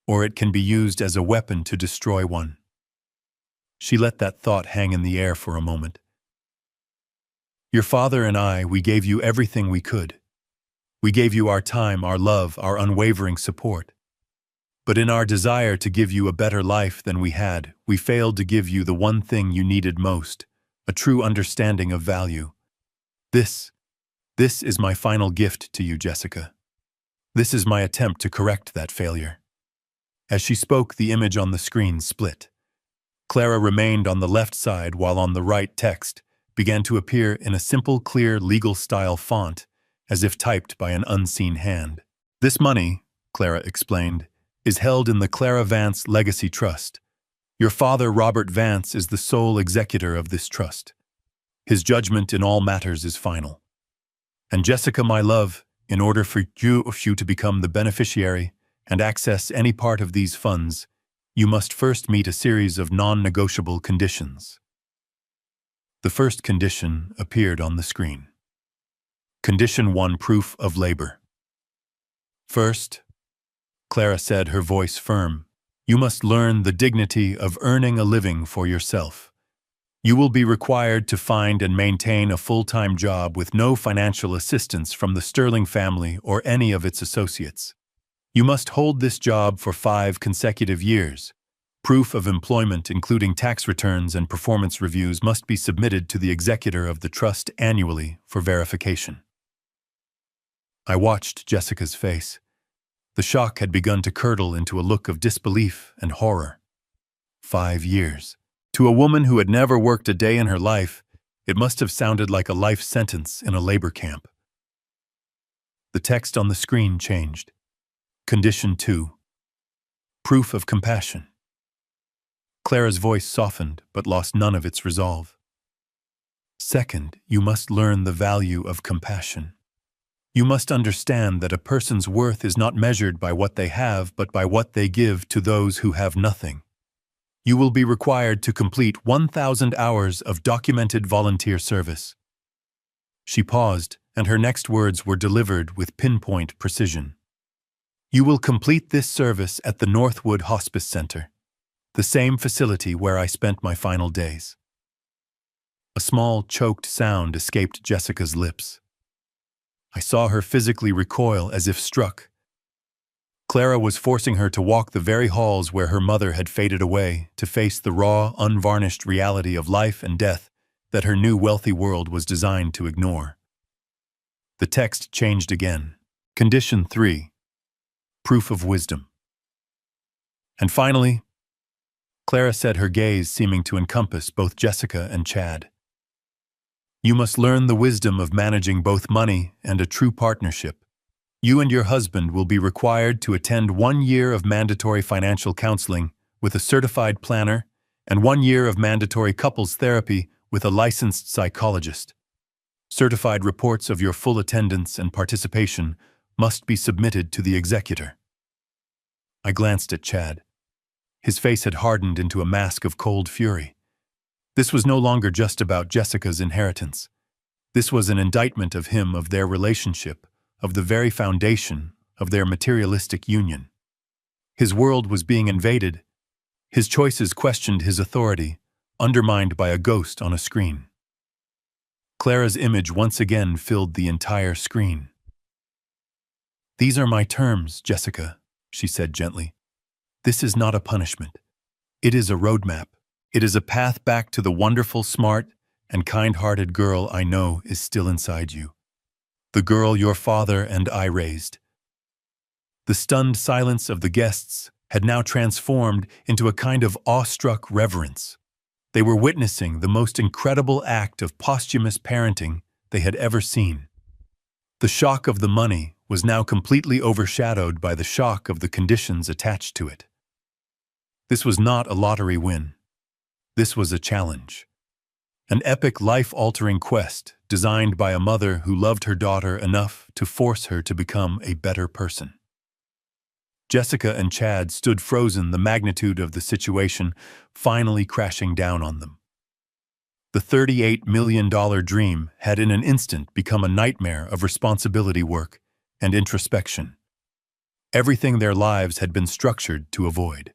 or it can be used as a weapon to destroy one." She let that thought hang in the air for a moment. "Your father and I, we gave you everything we could. We gave you our time, our love, our unwavering support. But in our desire to give you a better life than we had, we failed to give you the one thing you needed most, a true understanding of value. This is my final gift to you, Jessica. This is my attempt to correct that failure." As she spoke, the image on the screen split. Clara remained on the left side, while on the right text began to appear in a simple, clear, legal-style font, as if typed by an unseen hand. "This money," Clara explained, "is held in the Clara Vance Legacy Trust. Your father, Robert Vance, is the sole executor of this trust. His judgment in all matters is final. And Jessica, my love, in order for you to become the beneficiary and access any part of these funds, you must first meet a series of non-negotiable conditions." The first condition appeared on the screen. Condition 1, proof of labor. "First," Clara said, her voice firm, "you must learn the dignity of earning a living for yourself. You will be required to find and maintain a full-time job with no financial assistance from the Sterling family or any of its associates. You must hold this job for 5 consecutive years. Proof of employment, including tax returns and performance reviews, must be submitted to the executor of the trust annually for verification." I watched Jessica's face. The shock had begun to curdle into a look of disbelief and horror. 5 years. To a woman who had never worked a day in her life, it must have sounded like a life sentence in a labor camp. The text on the screen changed. Condition 2. Proof of compassion. Clara's voice softened, but lost none of its resolve. "Second, you must learn the value of compassion. You must understand that a person's worth is not measured by what they have, but by what they give to those who have nothing. You will be required to complete 1,000 hours of documented volunteer service. She paused, and her next words were delivered with pinpoint precision. You will complete this service at the Northwood Hospice Center, the same facility where I spent my final days. A small, choked sound escaped Jessica's lips. I saw her physically recoil as if struck. Clara was forcing her to walk the very halls where her mother had faded away to face the raw, unvarnished reality of life and death that her new wealthy world was designed to ignore. The text changed again. Condition 3. Proof of wisdom. And finally, Clara said, her gaze seeming to encompass both Jessica and Chad. You must learn the wisdom of managing both money and a true partnership. You and your husband will be required to attend 1 year of mandatory financial counseling with a certified planner and 1 year of mandatory couples therapy with a licensed psychologist. Certified reports of your full attendance and participation must be submitted to the executor. I glanced at Chad. His face had hardened into a mask of cold fury. This was no longer just about Jessica's inheritance. This was an indictment of him, of their relationship, of the very foundation of their materialistic union. His world was being invaded. His choices questioned his authority, undermined by a ghost on a screen. Clara's image once again filled the entire screen. These are my terms, Jessica, she said gently. This is not a punishment. It is a roadmap. It is a path back to the wonderful, smart, and kind-hearted girl I know is still inside you. The girl your father and I raised. The stunned silence of the guests had now transformed into a kind of awestruck reverence. They were witnessing the most incredible act of posthumous parenting they had ever seen. The shock of the money was now completely overshadowed by the shock of the conditions attached to it. This was not a lottery win. This was a challenge. An epic, life-altering quest designed by a mother who loved her daughter enough to force her to become a better person. Jessica and Chad stood frozen, the magnitude of the situation finally crashing down on them. The $38 million dream had in an instant become a nightmare of responsibility work and introspection. Everything their lives had been structured to avoid.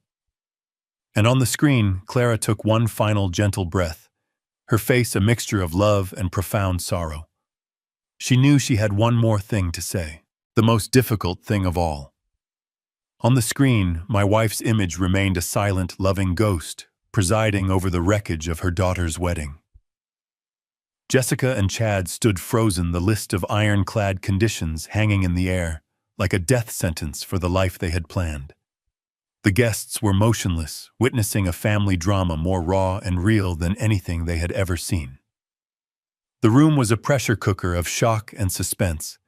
And on the screen, Clara took one final gentle breath, her face a mixture of love and profound sorrow. She knew she had one more thing to say, the most difficult thing of all. On the screen, my wife's image remained a silent, loving ghost, presiding over the wreckage of her daughter's wedding. Jessica and Chad stood frozen, the list of ironclad conditions hanging in the air, like a death sentence for the life they had planned. The guests were motionless, witnessing a family drama more raw and real than anything they had ever seen. The room was a pressure cooker of shock and suspense,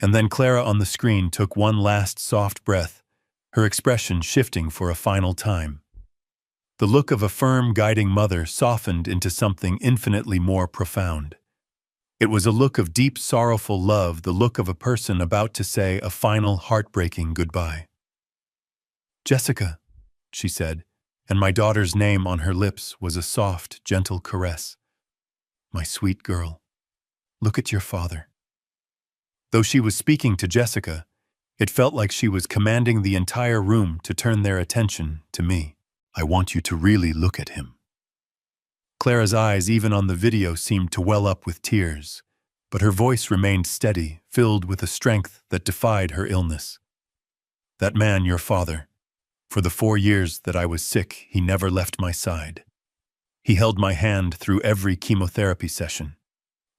and then Clara on the screen took one last soft breath, her expression shifting for a final time. The look of a firm, guiding mother softened into something infinitely more profound. It was a look of deep, sorrowful love, the look of a person about to say a final, heartbreaking goodbye. Jessica, she said, and my daughter's name on her lips was a soft, gentle caress. My sweet girl, look at your father. Though she was speaking to Jessica, it felt like she was commanding the entire room to turn their attention to me. I want you to really look at him. Clara's eyes, even on the video, seemed to well up with tears, but her voice remained steady, filled with a strength that defied her illness. That man, your father, for the 4 years that I was sick, he never left my side. He held my hand through every chemotherapy session.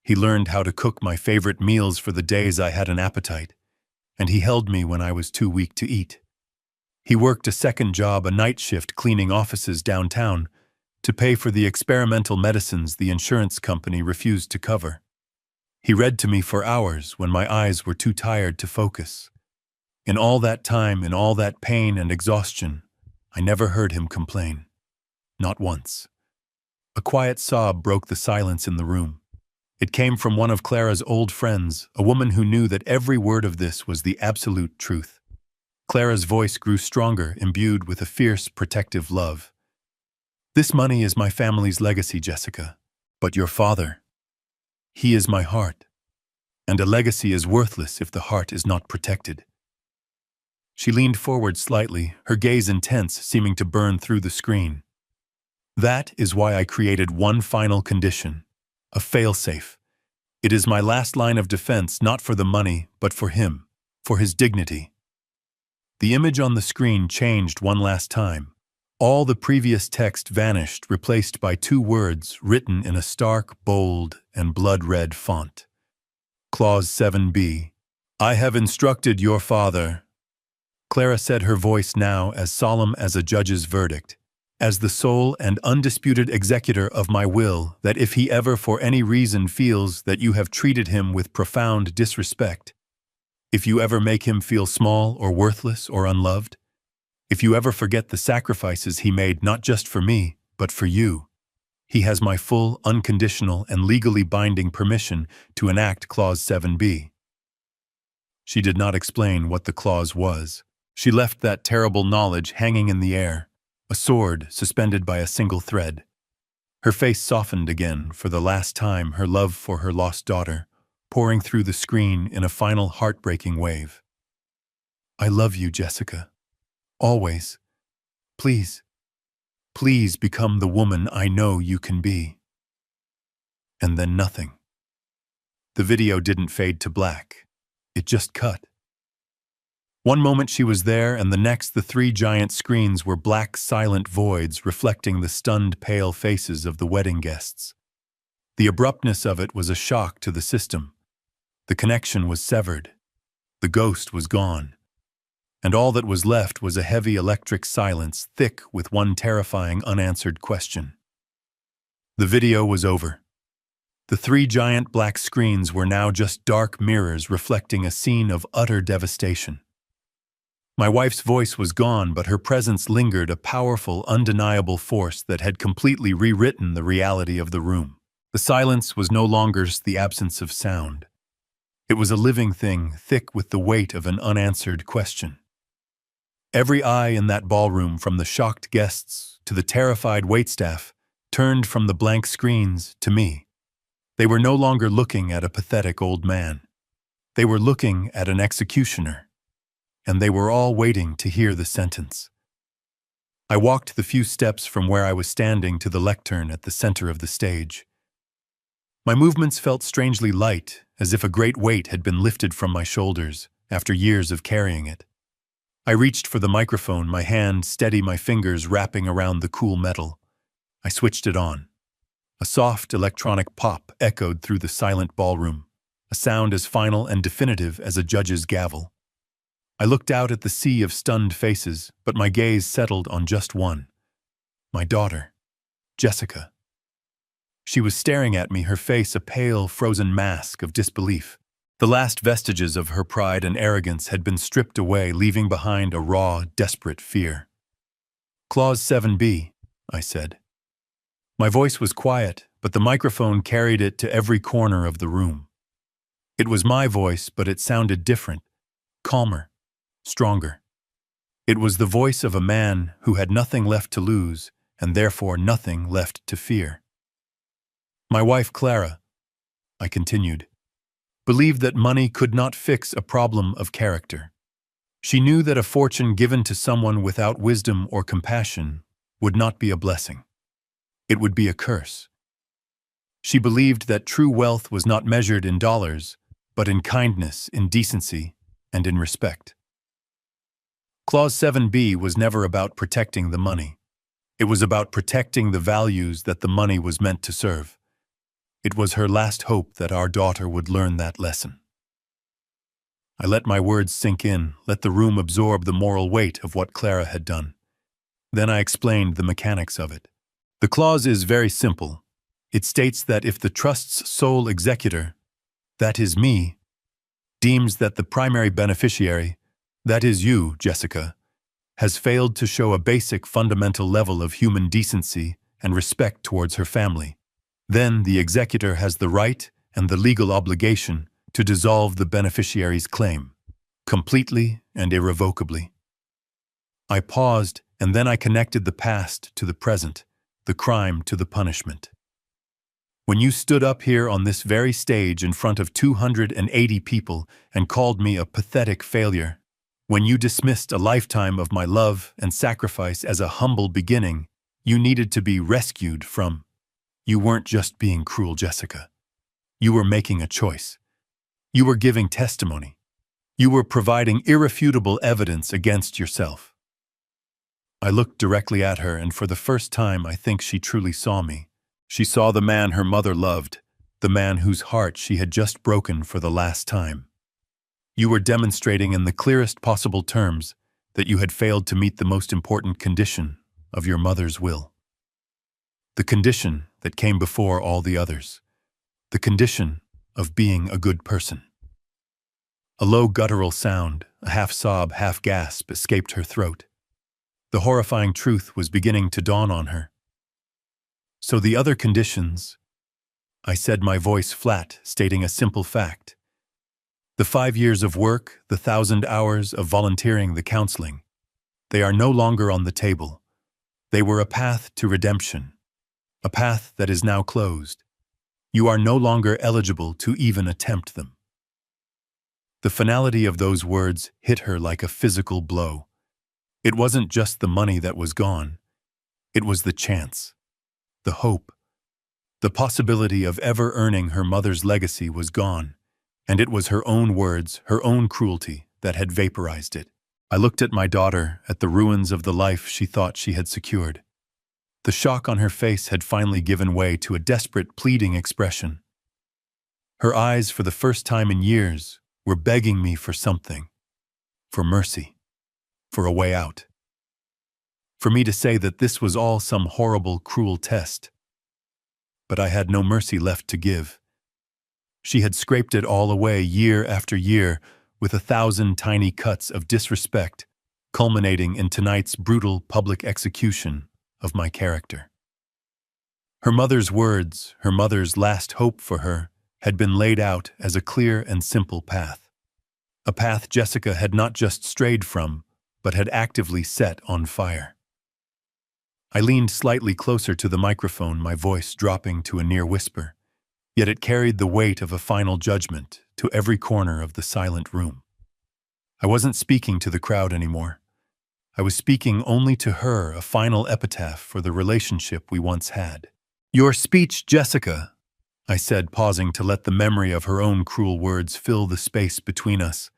He learned how to cook my favorite meals for the days I had an appetite, and he held me when I was too weak to eat. He worked a second job, a night shift cleaning offices downtown, to pay for the experimental medicines the insurance company refused to cover. He read to me for hours when my eyes were too tired to focus. In all that time, in all that pain and exhaustion, I never heard him complain. Not once. A quiet sob broke the silence in the room. It came from one of Clara's old friends, a woman who knew that every word of this was the absolute truth. Clara's voice grew stronger, imbued with a fierce, protective love. This money is my family's legacy, Jessica. But your father, He is my heart, and a legacy is worthless if the heart is not protected. She leaned forward slightly, her gaze intense, seeming to burn through the screen. That is why I created one final condition, a failsafe. It is my last line of defense, not for the money, but for him, for his dignity. The image on the screen changed one last time. All the previous text vanished, replaced by 2 words written in a stark, bold, and blood-red font. Clause 7b. I have instructed your father. Clara said, her voice now as solemn as a judge's verdict, as the sole and undisputed executor of my will, that if he ever for any reason feels that you have treated him with profound disrespect, if you ever make him feel small or worthless or unloved, if you ever forget the sacrifices he made not just for me, but for you, he has my full, unconditional, and legally binding permission to enact Clause 7b. She did not explain what the clause was. She left that terrible knowledge hanging in the air, a sword suspended by a single thread. Her face softened again, for the last time, her love for her lost daughter, pouring through the screen in a final heartbreaking wave. I love you, Jessica. Always. Please, please become the woman I know you can be. And then nothing. The video didn't fade to black. It just cut. One moment she was there, and the next the 3 giant screens were black, silent voids reflecting the stunned, pale faces of the wedding guests. The abruptness of it was a shock to the system. The connection was severed. The ghost was gone. And all that was left was a heavy electric silence, thick with one terrifying unanswered question. The video was over. The 3 giant black screens were now just dark mirrors reflecting a scene of utter devastation. My wife's voice was gone, but her presence lingered, a powerful, undeniable force that had completely rewritten the reality of the room. The silence was no longer the absence of sound. It was a living thing, thick with the weight of an unanswered question. Every eye in that ballroom, from the shocked guests to the terrified waitstaff, turned from the blank screens to me. They were no longer looking at a pathetic old man. They were looking at an executioner, and they were all waiting to hear the sentence. I walked the few steps from where I was standing to the lectern at the center of the stage. My movements felt strangely light, as if a great weight had been lifted from my shoulders after years of carrying it. I reached for the microphone, my hand steady, my fingers wrapping around the cool metal. I switched it on. A soft electronic pop echoed through the silent ballroom, a sound as final and definitive as a judge's gavel. I looked out at the sea of stunned faces, but my gaze settled on just one. My daughter, Jessica. She was staring at me, her face a pale, frozen mask of disbelief. The last vestiges of her pride and arrogance had been stripped away, leaving behind a raw, desperate fear. Clause 7b, I said. My voice was quiet, but the microphone carried it to every corner of the room. It was my voice, but it sounded different, calmer, stronger. It was the voice of a man who had nothing left to lose, and therefore nothing left to fear. My wife Clara, I continued, believed that money could not fix a problem of character. She knew that a fortune given to someone without wisdom or compassion would not be a blessing. It would be a curse. She believed that true wealth was not measured in dollars, but in kindness, in decency, and in respect. Clause 7b was never about protecting the money. It was about protecting the values that the money was meant to serve. It was her last hope that our daughter would learn that lesson. I let my words sink in, let the room absorb the moral weight of what Clara had done. Then I explained the mechanics of it. The clause is very simple. It states that if the trust's sole executor, that is me, deems that the primary beneficiary, that is you, Jessica, has failed to show a basic fundamental level of human decency and respect towards her family, then the executor has the right and the legal obligation to dissolve the beneficiary's claim, completely and irrevocably. I paused, and then I connected the past to the present, the crime to the punishment. When you stood up here on this very stage in front of 280 people and called me a pathetic failure, when you dismissed a lifetime of my love and sacrifice as a humble beginning you needed to be rescued from, you weren't just being cruel, Jessica. You were making a choice. You were giving testimony. You were providing irrefutable evidence against yourself. I looked directly at her, and for the first time I think she truly saw me. She saw the man her mother loved, the man whose heart she had just broken for the last time. You were demonstrating in the clearest possible terms that you had failed to meet the most important condition of your mother's will. The condition that came before all the others. The condition of being a good person. A low guttural sound, a half-sob, half-gasp, escaped her throat. The horrifying truth was beginning to dawn on her. So the other conditions, I said, my voice flat, stating a simple fact. The 5 years of work, the 1,000 hours of volunteering, the counseling, they are no longer on the table. They were a path to redemption, a path that is now closed. You are no longer eligible to even attempt them. The finality of those words hit her like a physical blow. It wasn't just the money that was gone. It was the chance, the hope, the possibility of ever earning her mother's legacy was gone, and it was her own words, her own cruelty, that had vaporized it. I looked at my daughter, at the ruins of the life she thought she had secured. The shock on her face had finally given way to a desperate, pleading expression. Her eyes, for the first time in years, were begging me for something, for mercy, for a way out. For me to say that this was all some horrible, cruel test. But I had no mercy left to give. She had scraped it all away year after year with 1,000 tiny cuts of disrespect, culminating in tonight's brutal public execution of my character. Her mother's words, her mother's last hope for her, had been laid out as a clear and simple path. A path Jessica had not just strayed from, but had actively set on fire. I leaned slightly closer to the microphone, my voice dropping to a near whisper, yet it carried the weight of a final judgment to every corner of the silent room. I wasn't speaking to the crowd anymore. I was speaking only to her, a final epitaph for the relationship we once had. "Your speech, Jessica," I said, pausing to let the memory of her own cruel words fill the space between us.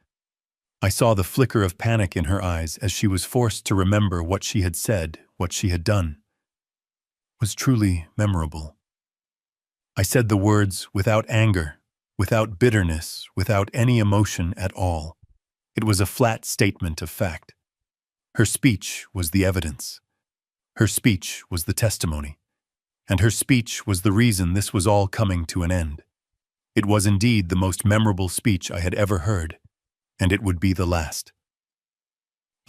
I saw the flicker of panic in her eyes as she was forced to remember what she had said, what she had done. It was truly memorable. I said the words without anger, without bitterness, without any emotion at all. It was a flat statement of fact. Her speech was the evidence. Her speech was the testimony. And her speech was the reason this was all coming to an end. It was indeed the most memorable speech I had ever heard, and it would be the last.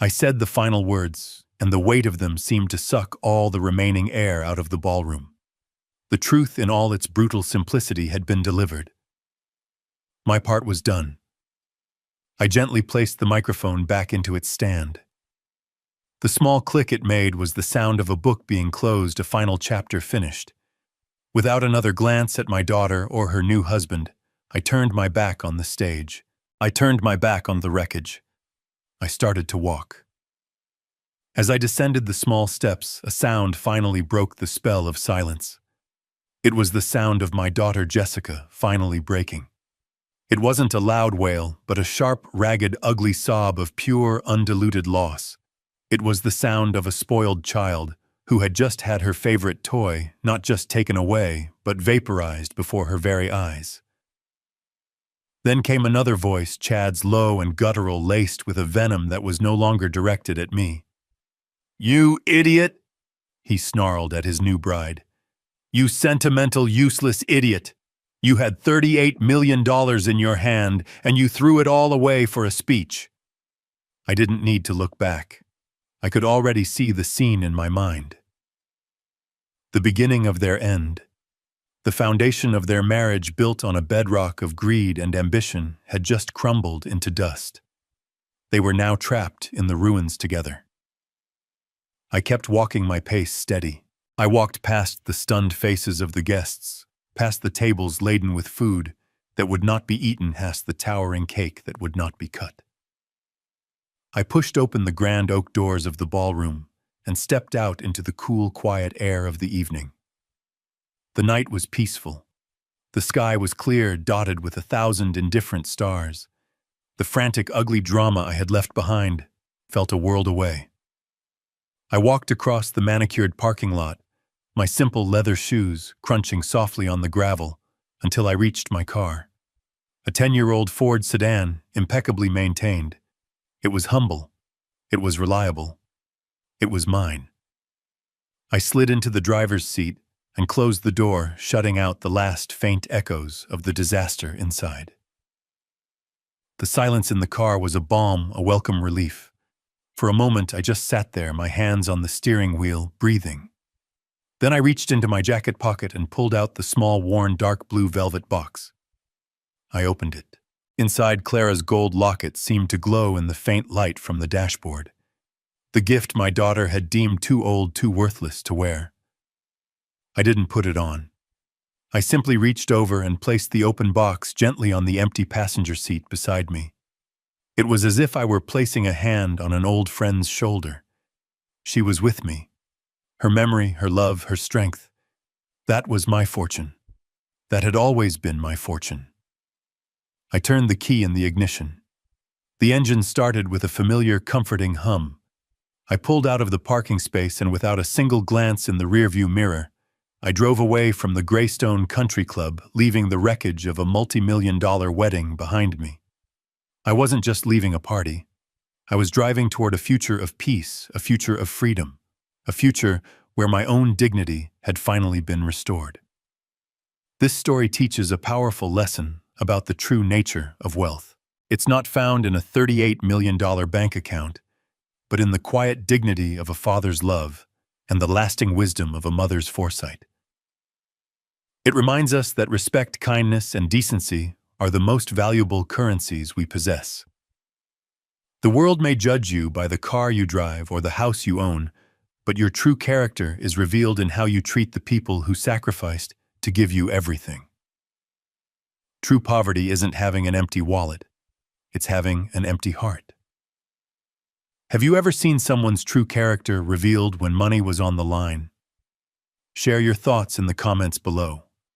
I said the final words, and the weight of them seemed to suck all the remaining air out of the ballroom. The truth in all its brutal simplicity had been delivered. My part was done. I gently placed the microphone back into its stand. The small click it made was the sound of a book being closed, a final chapter finished. Without another glance at my daughter or her new husband, I turned my back on the stage. I turned my back on the wreckage. I started to walk. As I descended the small steps, a sound finally broke the spell of silence. It was the sound of my daughter Jessica finally breaking. It wasn't a loud wail, but a sharp, ragged, ugly sob of pure, undiluted loss. It was the sound of a spoiled child who had just had her favorite toy not just taken away, but vaporized before her very eyes. Then came another voice, Chad's, low and guttural, laced with a venom that was no longer directed at me. "You idiot!" he snarled at his new bride. "You sentimental, useless idiot! You had $38 million in your hand, and you threw it all away for a speech." I didn't need to look back. I could already see the scene in my mind. The beginning of their end. The foundation of their marriage, built on a bedrock of greed and ambition, had just crumbled into dust. They were now trapped in the ruins together. I kept walking, my pace steady. I walked past the stunned faces of the guests, past the tables laden with food that would not be eaten, past the towering cake that would not be cut. I pushed open the grand oak doors of the ballroom and stepped out into the cool, quiet air of the evening. The night was peaceful. The sky was clear, dotted with 1,000 indifferent stars. The frantic, ugly drama I had left behind felt a world away. I walked across the manicured parking lot, my simple leather shoes crunching softly on the gravel, until I reached my car. A 10-year-old Ford sedan, impeccably maintained. It was humble. It was reliable. It was mine. I slid into the driver's seat and closed the door, shutting out the last faint echoes of the disaster inside. The silence in the car was a balm, a welcome relief. For a moment, I just sat there, my hands on the steering wheel, breathing. Then I reached into my jacket pocket and pulled out the small, worn, dark blue velvet box. I opened it. Inside, Clara's gold locket seemed to glow in the faint light from the dashboard. The gift my daughter had deemed too old, too worthless to wear. I didn't put it on. I simply reached over and placed the open box gently on the empty passenger seat beside me. It was as if I were placing a hand on an old friend's shoulder. She was with me. Her memory, her love, her strength. That was my fortune. That had always been my fortune. I turned the key in the ignition. The engine started with a familiar, comforting hum. I pulled out of the parking space and without a single glance in the rearview mirror, I drove away from the Greystone Country Club, leaving the wreckage of a multi-million-dollar wedding behind me. I wasn't just leaving a party. I was driving toward a future of peace, a future of freedom, a future where my own dignity had finally been restored. This story teaches a powerful lesson about the true nature of wealth. It's not found in a $38 million bank account, but in the quiet dignity of a father's love and the lasting wisdom of a mother's foresight. It reminds us that respect, kindness, and decency are the most valuable currencies we possess. The world may judge you by the car you drive or the house you own, but your true character is revealed in how you treat the people who sacrificed to give you everything. True poverty isn't having an empty wallet. It's having an empty heart. Have you ever seen someone's true character revealed when money was on the line? Share your thoughts in the comments below.